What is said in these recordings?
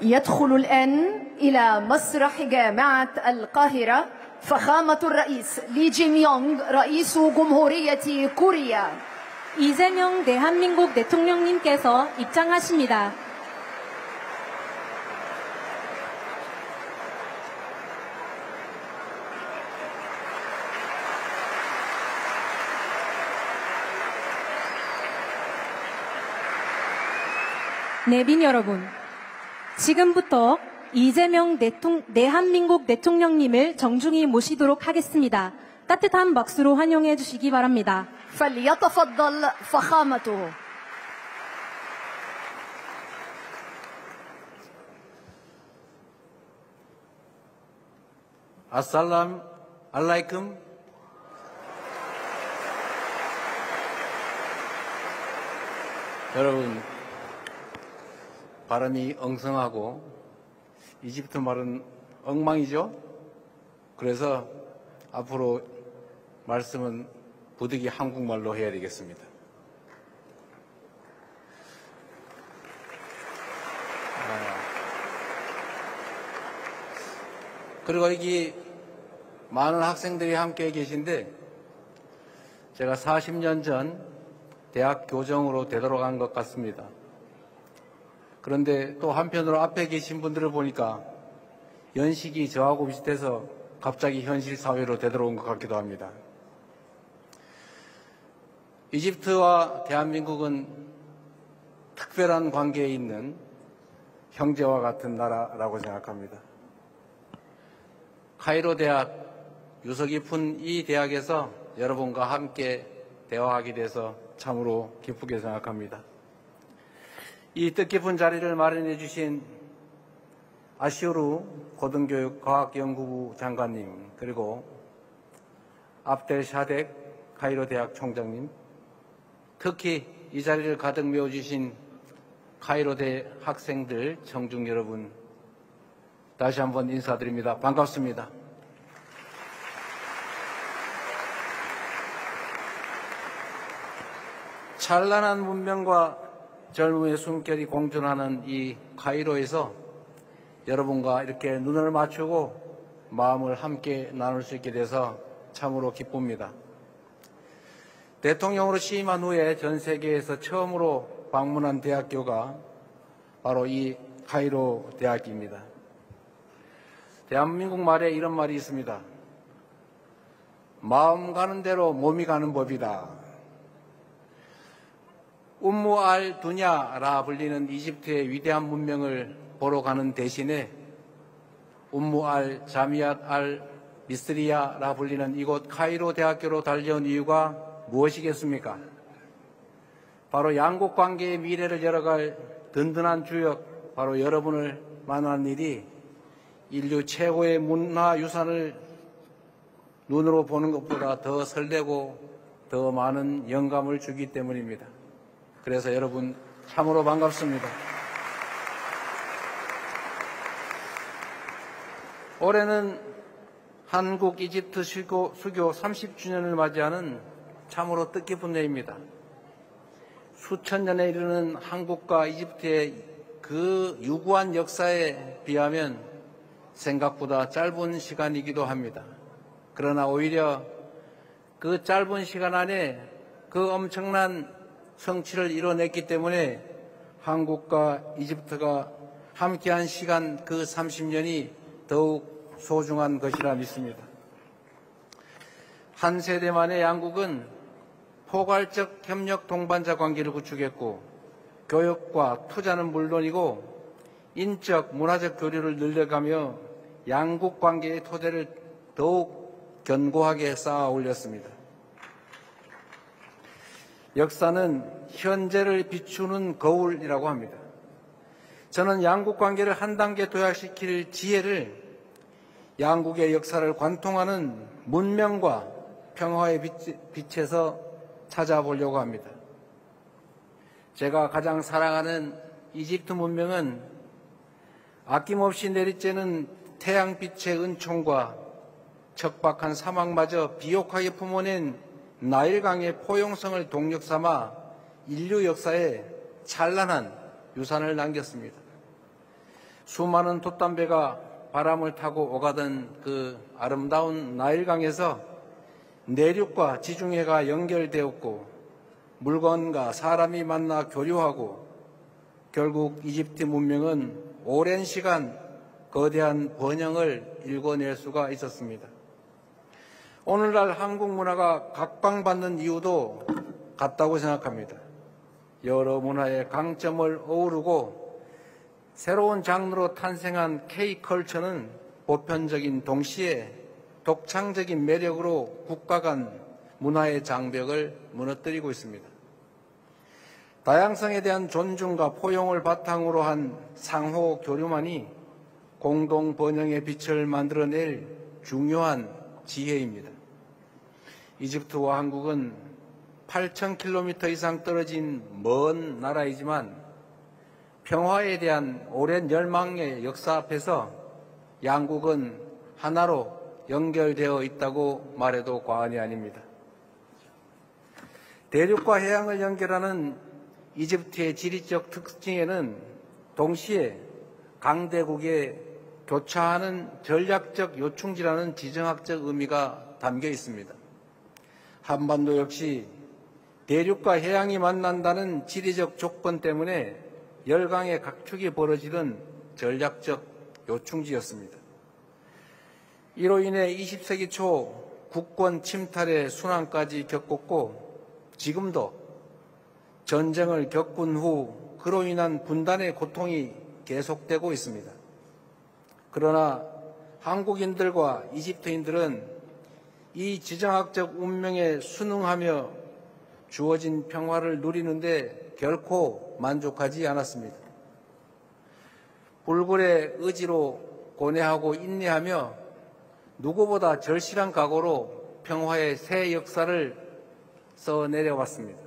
يدخل الآن إلى مسرح جامعة القاهرة فخامة الرئيس 리 지명용 رئيس جمهورية كوريا. 이재명 대한민국 대통령님께서 입장하십니다. 내빈 여러분, 지금부터 이재명 대한민국 대통령님을 정중히 모시도록 하겠습니다. 따뜻한 박수로 환영해 주시기 바랍니다. فليتفضل فخامته. 아살람 알라이쿰. 여러분, 발음이 엉성하고 이집트 말은 엉망이죠. 그래서 앞으로 말씀은 부득이 한국말로 해야 되겠습니다. 그리고 여기 많은 학생들이 함께 계신데 제가 40년 전 대학 교정으로 되돌아간 것 같습니다. 그런데 또 한편으로 앞에 계신 분들을 보니까 연식이 저하고 비슷해서 갑자기 현실 사회로 되돌아온 것 같기도 합니다. 이집트와 대한민국은 특별한 관계에 있는 형제와 같은 나라라고 생각합니다. 카이로 대학, 유서 깊은 이 대학에서 여러분과 함께 대화하게 돼서 참으로 기쁘게 생각합니다. 이 뜻깊은 자리를 마련해 주신 아시우르 고등교육과학연구부 장관님, 그리고 압델 샤덱 카이로 대학 총장님, 특히 이 자리를 가득 메워주신 카이로 대 학생들, 청중 여러분, 다시 한번 인사드립니다. 반갑습니다. 찬란한 문명과 젊음의 숨결이 공존하는 이 카이로에서 여러분과 이렇게 눈을 맞추고 마음을 함께 나눌 수 있게 돼서 참으로 기쁩니다. 대통령으로 취임한 후에 전 세계에서 처음으로 방문한 대학교가 바로 이 카이로 대학입니다. 대한민국 말에 이런 말이 있습니다. 마음 가는 대로 몸이 가는 법이다. 움무 알 두냐라 불리는 이집트의 위대한 문명을 보러 가는 대신에 움무 알 자미앗 알 미스리야라 불리는 이곳 카이로 대학교로 달려온 이유가 무엇이겠습니까? 바로 양국 관계의 미래를 열어갈 든든한 주역, 바로 여러분을 만나는 일이 인류 최고의 문화유산을 눈으로 보는 것보다 더 설레고 더 많은 영감을 주기 때문입니다. 그래서 여러분 참으로 반갑습니다. 올해는 한국 이집트 수교 30주년을 맞이하는 참으로 뜻깊은 해입니다. 수천 년에 이르는 한국과 이집트의 그 유구한 역사에 비하면 생각보다 짧은 시간이기도 합니다. 그러나 오히려 그 짧은 시간 안에 그 엄청난 성취를 이뤄냈기 때문에 한국과 이집트가 함께한 시간 그 30년이 더욱 소중한 것이라 믿습니다. 한 세대 만에 양국은 포괄적 협력 동반자 관계를 구축했고 교역과 투자는 물론이고 인적, 문화적 교류를 늘려가며 양국 관계의 토대를 더욱 견고하게 쌓아 올렸습니다. 역사는 현재를 비추는 거울이라고 합니다. 저는 양국 관계를 한 단계 도약시킬 지혜를 양국의 역사를 관통하는 문명과 평화의 빛에서 찾아보려고 합니다. 제가 가장 사랑하는 이집트 문명은 아낌없이 내리쬐는 태양빛의 은총과 척박한 사막마저 비옥하게 품어낸 나일강의 포용성을 동력 삼아 인류 역사에 찬란한 유산을 남겼습니다. 수많은 돛담배가 바람을 타고 오가던 그 아름다운 나일강에서 내륙과 지중해가 연결되었고 물건과 사람이 만나 교류하고 결국 이집트 문명은 오랜 시간 거대한 번영을 일궈낼 수가 있었습니다. 오늘날 한국 문화가 각광받는 이유도 같다고 생각합니다. 여러 문화의 강점을 어우르고 새로운 장르로 탄생한 K컬처는 보편적인 동시에 독창적인 매력으로 국가 간 문화의 장벽을 무너뜨리고 있습니다. 다양성에 대한 존중과 포용을 바탕으로 한 상호 교류만이 공동 번영의 빛을 만들어낼 중요한 지혜입니다. 이집트와 한국은 8,000km 이상 떨어진 먼 나라이지만 평화에 대한 오랜 열망의 역사 앞에서 양국은 하나로 연결되어 있다고 말해도 과언이 아닙니다. 대륙과 해양을 연결하는 이집트의 지리적 특징에는 동시에 강대국의 교차하는 전략적 요충지라는 지정학적 의미가 담겨 있습니다. 한반도 역시 대륙과 해양이 만난다는 지리적 조건 때문에 열강의 각축이 벌어지는 전략적 요충지였습니다. 이로 인해 20세기 초 국권 침탈의 순환까지 겪었고 지금도 전쟁을 겪은 후 그로 인한 분단의 고통이 계속되고 있습니다. 그러나 한국인들과 이집트인들은 이 지정학적 운명에 순응하며 주어진 평화를 누리는데 결코 만족하지 않았습니다. 불굴의 의지로 고뇌하고 인내하며 누구보다 절실한 각오로 평화의 새 역사를 써내려왔습니다.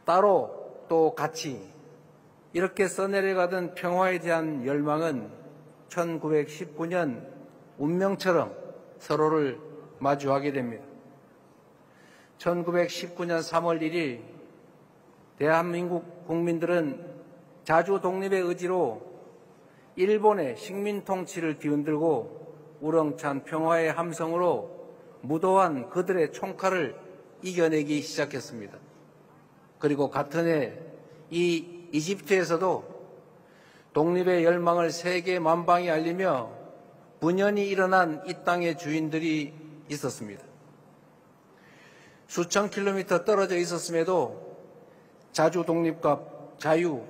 따로 또 같이 이렇게 써내려가던 평화에 대한 열망은 1919년 운명처럼 서로를 마주하게 됩니다. 1919년 3월 1일 대한민국 국민들은 자주 독립의 의지로 일본의 식민 통치를 뒤흔들고 우렁찬 평화의 함성으로 무도한 그들의 총칼을 이겨내기 시작했습니다. 그리고 같은 해 이 이집트에서도 독립의 열망을 세계 만방에 알리며 분연히 일어난 이 땅의 주인들이 있었습니다. 수천 킬로미터 떨어져 있었음에도 자주 독립과 자유,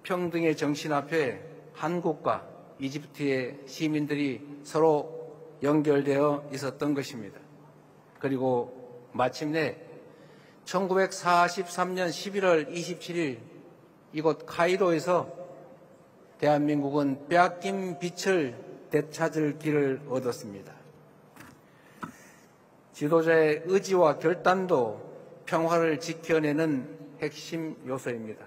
평등의 정신 앞에 한국과 이집트의 시민들이 서로 연결되어 있었던 것입니다. 그리고 마침내 1943년 11월 27일 이곳 카이로에서 대한민국은 빼앗긴 빛을 되찾을 길을 얻었습니다. 지도자의 의지와 결단도 평화를 지켜내는 핵심 요소입니다.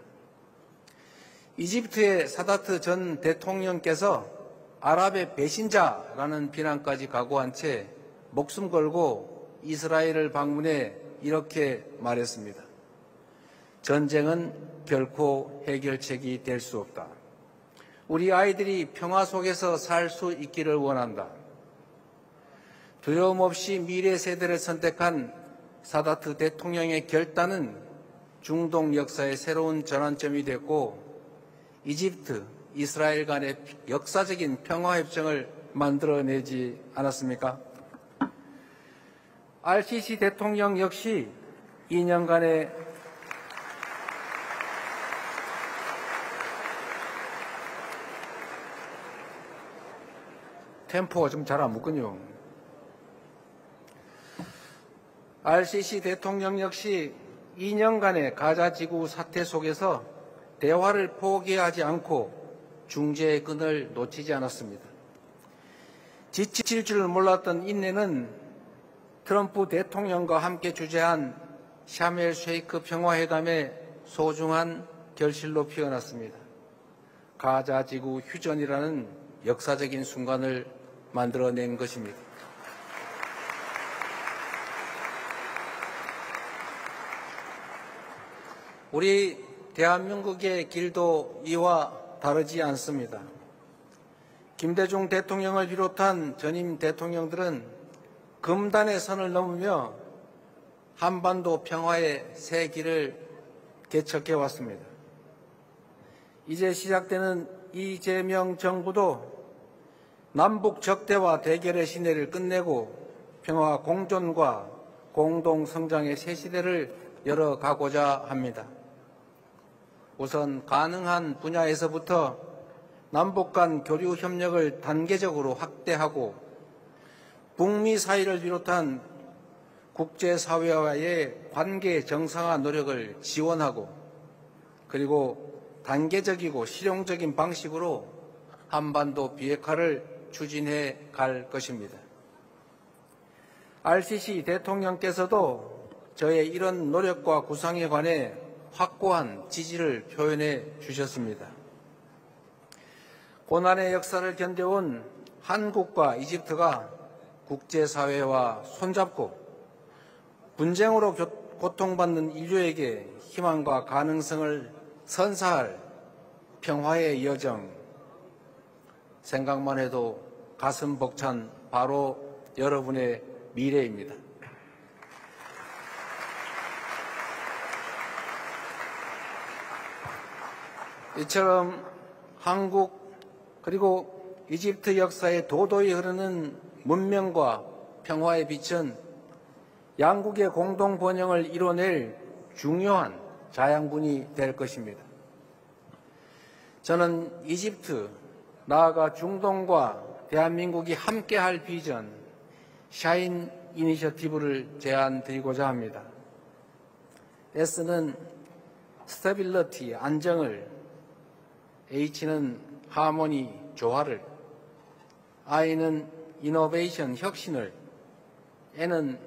이집트의 사다트 전 대통령께서 아랍의 배신자라는 비난까지 각오한 채 목숨 걸고 이스라엘을 방문해 이렇게 말했습니다. 전쟁은 결코 해결책이 될 수 없다. 우리 아이들이 평화 속에서 살 수 있기를 원한다. 두려움 없이 미래 세대를 선택한 사다트 대통령의 결단은 중동 역사의 새로운 전환점이 됐고 이집트, 이스라엘 간의 역사적인 평화협정을 만들어내지 않았습니까? RCC 대통령 역시 2년간의 템포가 좀 잘 안 붙군요. RCC 대통령 역시 2년간의 가자지구 사태 속에서 대화를 포기하지 않고 중재의 끈을 놓치지 않았습니다. 지칠 줄 몰랐던 인내는 트럼프 대통령과 함께 주재한 샤멜 쉐이크 평화회담의 소중한 결실로 피어났습니다. 가자지구 휴전이라는 역사적인 순간을 만들어낸 것입니다. 우리 대한민국의 길도 이와 다르지 않습니다. 김대중 대통령을 비롯한 전임 대통령들은 금단의 선을 넘으며 한반도 평화의 새 길을 개척해 왔습니다. 이제 시작되는 이재명 정부도 남북 적대와 대결의 시대를 끝내고 평화 공존과 공동 성장의 새 시대를 열어가고자 합니다. 우선 가능한 분야에서부터 남북 간 교류 협력을 단계적으로 확대하고 북미 사이를 비롯한 국제사회와의 관계 정상화 노력을 지원하고 그리고 단계적이고 실용적인 방식으로 한반도 비핵화를 추진해 갈 것입니다. RCC 대통령께서도 저의 이런 노력과 구상에 관해 확고한 지지를 표현해 주셨습니다. 고난의 역사를 견뎌온 한국과 이집트가 국제사회와 손잡고 분쟁으로 고통받는 인류에게 희망과 가능성을 선사할 평화의 여정, 생각만 해도 가슴 벅찬 바로 여러분의 미래입니다. 이처럼 한국 그리고 이집트 역사에 도도히 흐르는 문명과 평화의 빛은 양국의 공동 번영을 이뤄낼 중요한 자양분이 될 것입니다. 저는 이집트, 나아가 중동과 대한민국이 함께할 비전, 샤인 이니셔티브를 제안드리고자 합니다. S는 스테빌리티, 안정을, H는 하모니, 조화를, I는 이노베이션, 혁신을, N은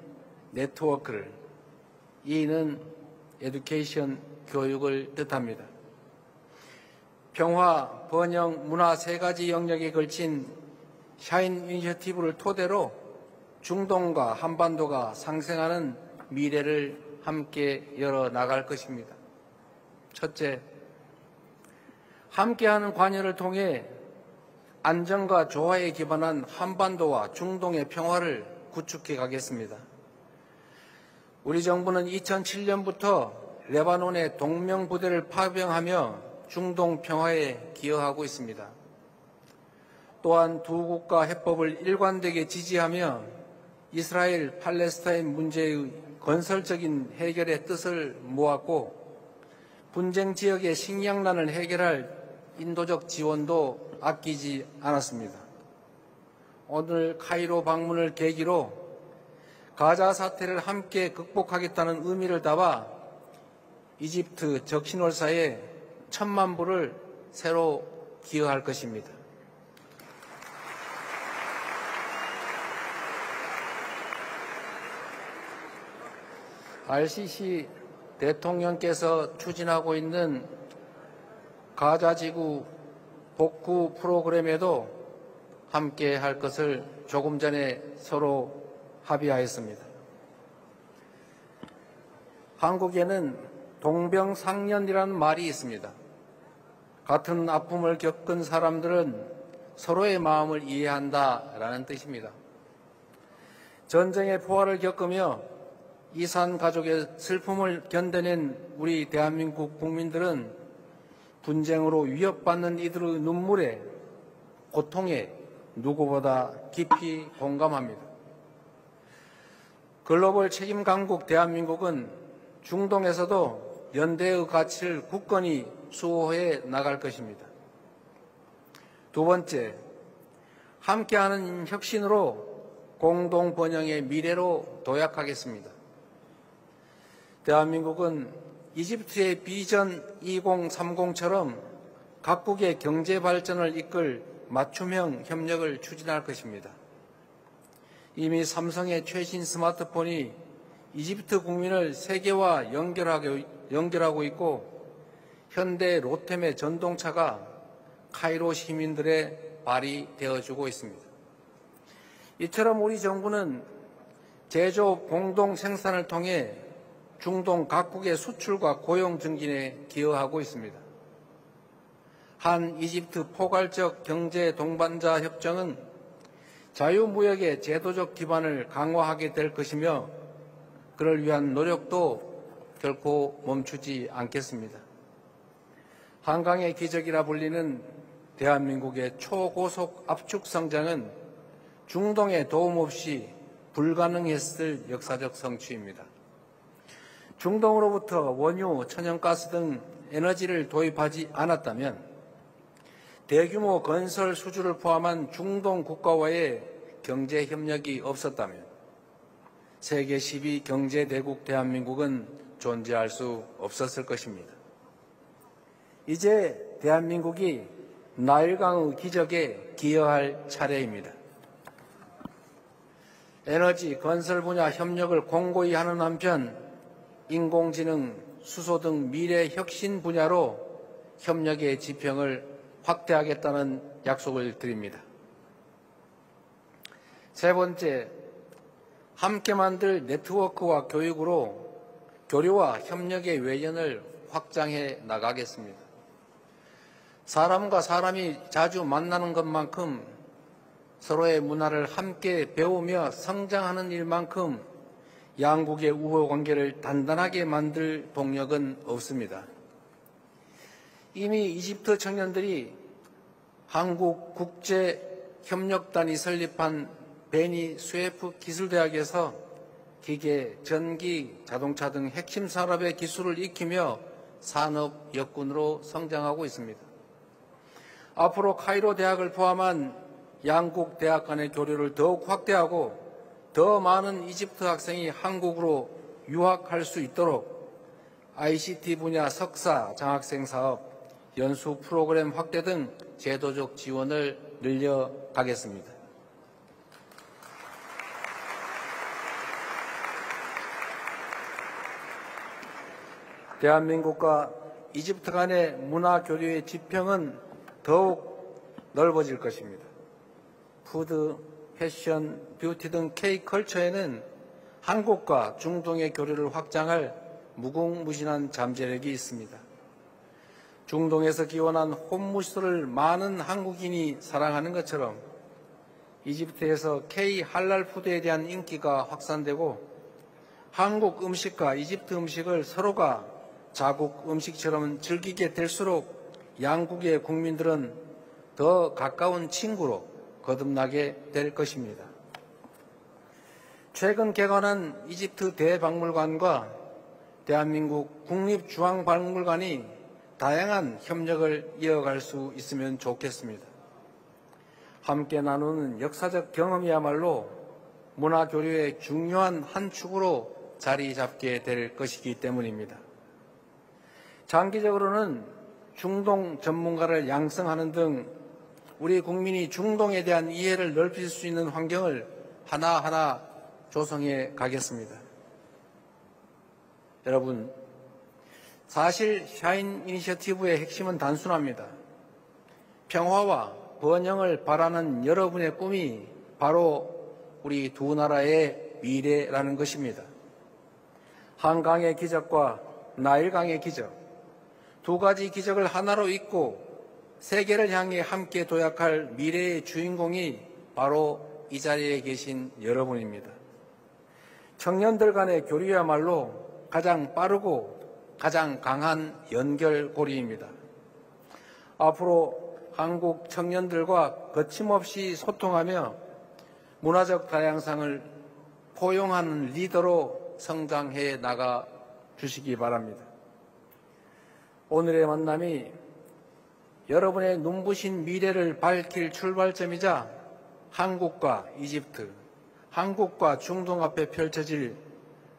네트워크를, E는 에듀케이션, 교육을 뜻합니다. 평화, 번영, 문화 세 가지 영역에 걸친 샤인 이니셔티브를 토대로 중동과 한반도가 상생하는 미래를 함께 열어나갈 것입니다. 첫째, 함께하는 관여를 통해 안정과 조화에 기반한 한반도와 중동의 평화를 구축해 가겠습니다. 우리 정부는 2007년부터 레바논의 동명부대를 파병하며 중동 평화에 기여하고 있습니다. 또한 두 국가 해법을 일관되게 지지하며 이스라엘 팔레스타인 문제의 건설적인 해결의 뜻을 모았고 분쟁 지역의 식량난을 해결할 인도적 지원도 아끼지 않았습니다. 오늘 카이로 방문을 계기로 가자 사태를 함께 극복하겠다는 의미를 담아 이집트 적신월사에 1,000만 불을 새로 기여할 것입니다. RCC 대통령께서 추진하고 있는 가자지구 복구 프로그램에도 함께 할 것을 조금 전에 서로 합의하였습니다. 한국에는 동병상련이라는 말이 있습니다. 같은 아픔을 겪은 사람들은 서로의 마음을 이해한다라는 뜻입니다. 전쟁의 포화를 겪으며 이산 가족의 슬픔을 견뎌낸 우리 대한민국 국민들은 분쟁으로 위협받는 이들의 눈물에, 고통에 누구보다 깊이 공감합니다. 글로벌 책임 강국 대한민국은 중동에서도 연대의 가치를 굳건히 수호해 나갈 것입니다. 두 번째, 함께하는 혁신으로 공동 번영의 미래로 도약하겠습니다. 대한민국은 이집트의 비전 2030처럼 각국의 경제 발전을 이끌 맞춤형 협력을 추진할 것입니다. 이미 삼성의 최신 스마트폰이 이집트 국민을 세계와 연결하고 있고 현대 로템의 전동차가 카이로 시민들의 발이 되어주고 있습니다. 이처럼 우리 정부는 제조업 공동 생산을 통해 중동 각국의 수출과 고용 증진에 기여하고 있습니다. 한 이집트 포괄적 경제 동반자 협정은 자유무역의 제도적 기반을 강화하게 될 것이며 그를 위한 노력도 결코 멈추지 않겠습니다. 한강의 기적이라 불리는 대한민국의 초고속 압축 성장은 중동의 도움 없이 불가능했을 역사적 성취입니다. 중동으로부터 원유, 천연가스 등 에너지를 도입하지 않았다면 대규모 건설 수주를 포함한 중동 국가와의 경제 협력이 없었다면 세계 10위 경제대국 대한민국은 존재할 수 없었을 것입니다. 이제 대한민국이 나일강의 기적에 기여할 차례입니다. 에너지, 건설 분야 협력을 공고히 하는 한편 인공지능, 수소 등 미래 혁신 분야로 협력의 지평을 확대하겠다는 약속을 드립니다. 세 번째, 함께 만들 네트워크와 교육으로 교류와 협력의 외연을 확장해 나가겠습니다. 사람과 사람이 자주 만나는 것만큼 서로의 문화를 함께 배우며 성장하는 일만큼 양국의 우호관계를 단단하게 만들 동력은 없습니다. 이미 이집트 청년들이 한국국제협력단이 설립한 베니 스웨프 기술대학에서 기계, 전기, 자동차 등 핵심 산업의 기술을 익히며 산업 역군으로 성장하고 있습니다. 앞으로 카이로 대학을 포함한 양국 대학 간의 교류를 더욱 확대하고 더 많은 이집트 학생이 한국으로 유학할 수 있도록 ICT 분야 석사, 장학생 사업, 연수 프로그램 확대 등 제도적 지원을 늘려가겠습니다. 대한민국과 이집트 간의 문화 교류의 지평은 더욱 넓어질 것입니다. 푸드, 패션, 뷰티 등 K컬처에는 한국과 중동의 교류를 확장할 무궁무진한 잠재력이 있습니다. 중동에서 기원한 홈무스를 많은 한국인이 사랑하는 것처럼 이집트에서 K 할랄 푸드에 대한 인기가 확산되고 한국 음식과 이집트 음식을 서로가 자국 음식처럼 즐기게 될수록 양국의 국민들은 더 가까운 친구로 거듭나게 될 것입니다. 최근 개관한 이집트 대박물관과 대한민국 국립중앙박물관이 다양한 협력을 이어갈 수 있으면 좋겠습니다. 함께 나누는 역사적 경험이야말로 문화교류의 중요한 한 축으로 자리 잡게 될 것이기 때문입니다. 장기적으로는 중동 전문가를 양성하는 등 우리 국민이 중동에 대한 이해를 넓힐 수 있는 환경을 하나하나 조성해 가겠습니다. 여러분, 사실 샤인 이니셔티브의 핵심은 단순합니다. 평화와 번영을 바라는 여러분의 꿈이 바로 우리 두 나라의 미래라는 것입니다. 한강의 기적과 나일강의 기적, 두 가지 기적을 하나로 잇고 세계를 향해 함께 도약할 미래의 주인공이 바로 이 자리에 계신 여러분입니다. 청년들 간의 교류야말로 가장 빠르고 가장 강한 연결고리입니다. 앞으로 한국 청년들과 거침없이 소통하며 문화적 다양성을 포용하는 리더로 성장해 나가 주시기 바랍니다. 오늘의 만남이 여러분의 눈부신 미래를 밝힐 출발점이자 한국과 이집트, 한국과 중동 앞에 펼쳐질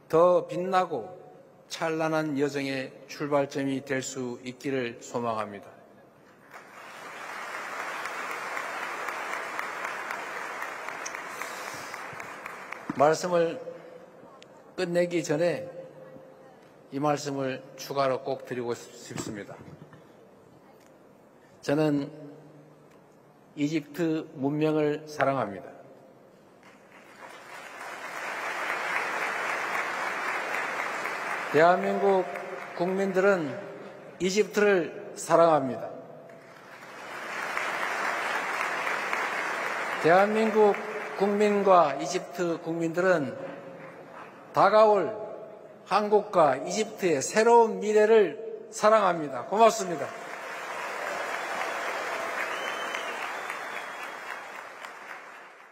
더 빛나고 찬란한 여정의 출발점이 될 수 있기를 소망합니다. 말씀을 끝내기 전에 이 말씀을 추가로 꼭 드리고 싶습니다. 저는 이집트 문명을 사랑합니다. 대한민국 국민들은 이집트를 사랑합니다. 대한민국 국민과 이집트 국민들은 다가올 한국과 이집트의 새로운 미래를 사랑합니다. 고맙습니다.